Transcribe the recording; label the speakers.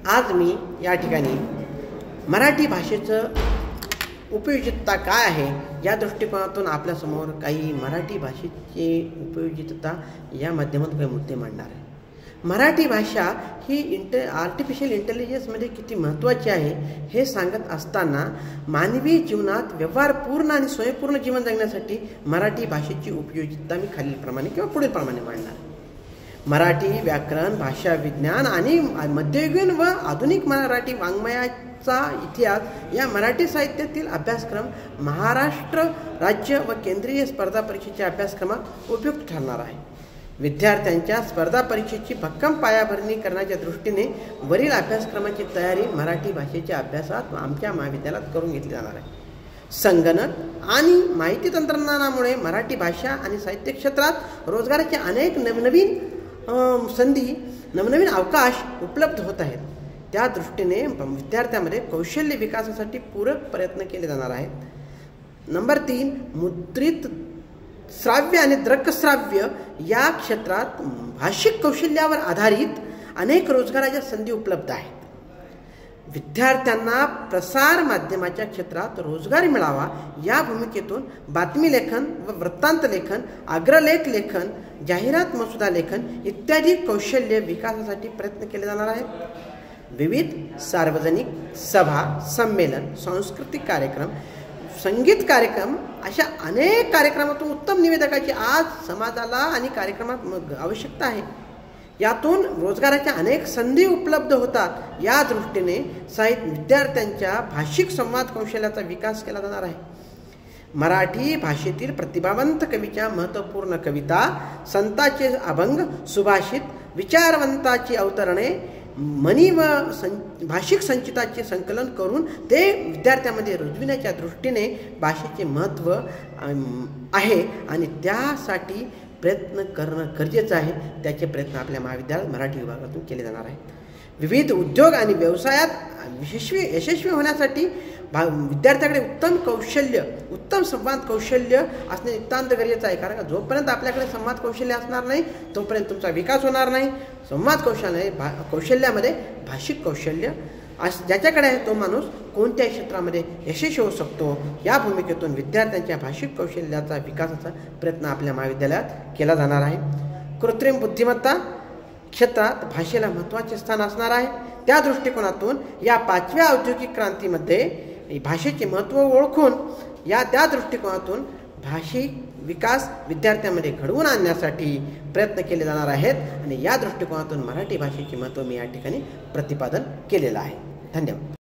Speaker 1: आज मी या ठिकाणी मराठी भाषेचं उपयोजितता काय आहे या दृष्टिकोनातून आपल्यासमोर काही मराठी भाषेची उपयोजितता या माध्यमातून काही मुद्दे मांडणार आहे। मराठी भाषा ही आर्टिफिशियल इंटेलिजन्समध्ये किती महत्त्वाची आहे हे सांगत असताना मानवी जीवनात व्यवहारपूर्ण आणि स्वयंपूर्ण जीवन जगण्यासाठी मराठी भाषेची उपयोजितता मी खालीलप्रमाणे किंवा पुढीलप्रमाणे मांडणार आहे। मराठी व्याकरण, भाषा विज्ञान आणि मध्ययुगीन व आधुनिक मराठी वाङ्मयाचा इतिहास या मराठी साहित्यातील अभ्यासक्रम महाराष्ट्र राज्य व केंद्रीय स्पर्धा परीक्षेच्या अभ्यासक्रमात उपयुक्त ठरणार आहे। विद्यार्थ्यांच्या स्पर्धा परीक्षेची भक्कम पायाभरणी करण्याच्या दृष्टीने वरील अभ्यासक्रमाची तयारी मराठी भाषेच्या अभ्यासात आमच्या महाविद्यालयात करून घेतली जाणार आहे। संगणक आणि माहिती तंत्रज्ञानामुळे मराठी भाषा आणि साहित्य क्षेत्रात रोजगाराचे अनेक नवनवीन संधी, नवनवीन अवकाश उपलब्ध होत आहेत। त्या दृष्टीने विद्यार्थ्यांमध्ये कौशल्य विकासासाठी पूरक प्रयत्न केले जाणार आहेत। नंबर 3, मुद्रित श्राव्य आणि दृकश्राव्य या क्षेत्रात भाषिक कौशल्यावर आधारित अनेक रोजगाराच्या संधी उपलब्ध आहेत। विद्यार्थ्यांना प्रसार माध्यमाच्या क्षेत्रात रोजगार मिळावा या भूमिकेतून बातमी लेखन व वृत्तांत लेखन, अग्रलेख लेखन, जाहिरात मसुदा लेखन इत्यादी कौशल्य विकासासाठी प्रयत्न केले जाणार आहेत। विविध सार्वजनिक सभा, संमेलन, सांस्कृतिक कार्यक्रम, संगीत कार्यक्रम अशा अनेक कार्यक्रमातून उत्तम निवेदकाची आज समाजाला आणि कार्यक्रमात आवश्यकता आहे। यातून रोजगाराच्या अनेक संधी उपलब्ध होतात। या दृष्टीने विद्यार्थ्यांच्या भाषिक संवाद कौशल्याचा विकास केला जाणार आहे। मराठी भाषेतील प्रतिभावंत कवीच्या महत्त्वपूर्ण कविता, संतांचे अभंग, सुभाषित, विचारवंताची अवतरणे, मनी व भाषिक संचिताचे संकलन करून ते विद्यार्थ्यांमध्ये रुजविण्याच्या दृष्टीने भाषेचे महत्त्व आहे आणि त्यासाठी प्रयत्न करणं गरजेचं आहे। त्याचे प्रयत्न आपल्या महाविद्यालयात मराठी विभागातून केले जाणार आहेत। विविध उद्योग आणि व्यवसायात यशस्वी होण्यासाठी विद्यार्थ्याकडे उत्तम कौशल्य, उत्तम संवाद कौशल्य असणे नितांत गरजेचं आहे। कारण जोपर्यंत आपल्याकडे संवाद कौशल्य असणार नाही तोपर्यंत तुमचा विकास होणार नाही। संवाद कौशल्यामध्ये भाषिक कौशल्य ज्याच्याकडे आहे तो माणूस कोणत्याही क्षेत्रामध्ये यशस्वी होऊ शकतो। या भूमिकेतून विद्यार्थ्यांच्या भाषिक कौशल्याचा विकासाचा प्रयत्न आपल्या महाविद्यालयात केला जाणार आहे। कृत्रिम बुद्धिमत्ता क्षेत्रात भाषेला महत्त्वाचे स्थान असणार आहे। त्या दृष्टिकोनातून या 5व्या औद्योगिक क्रांतीमध्ये भाषेचे महत्त्व ओळखून त्या दृष्टिकोनातून भाषिक विकास विद्यार्थ्यांमध्ये घडवून आणण्यासाठी प्रयत्न केले जाणार आहेत आणि या दृष्टिकोनातून मराठी भाषेचे महत्त्व मी या ठिकाणी प्रतिपादन केलेलं आहे। धन्यवाद।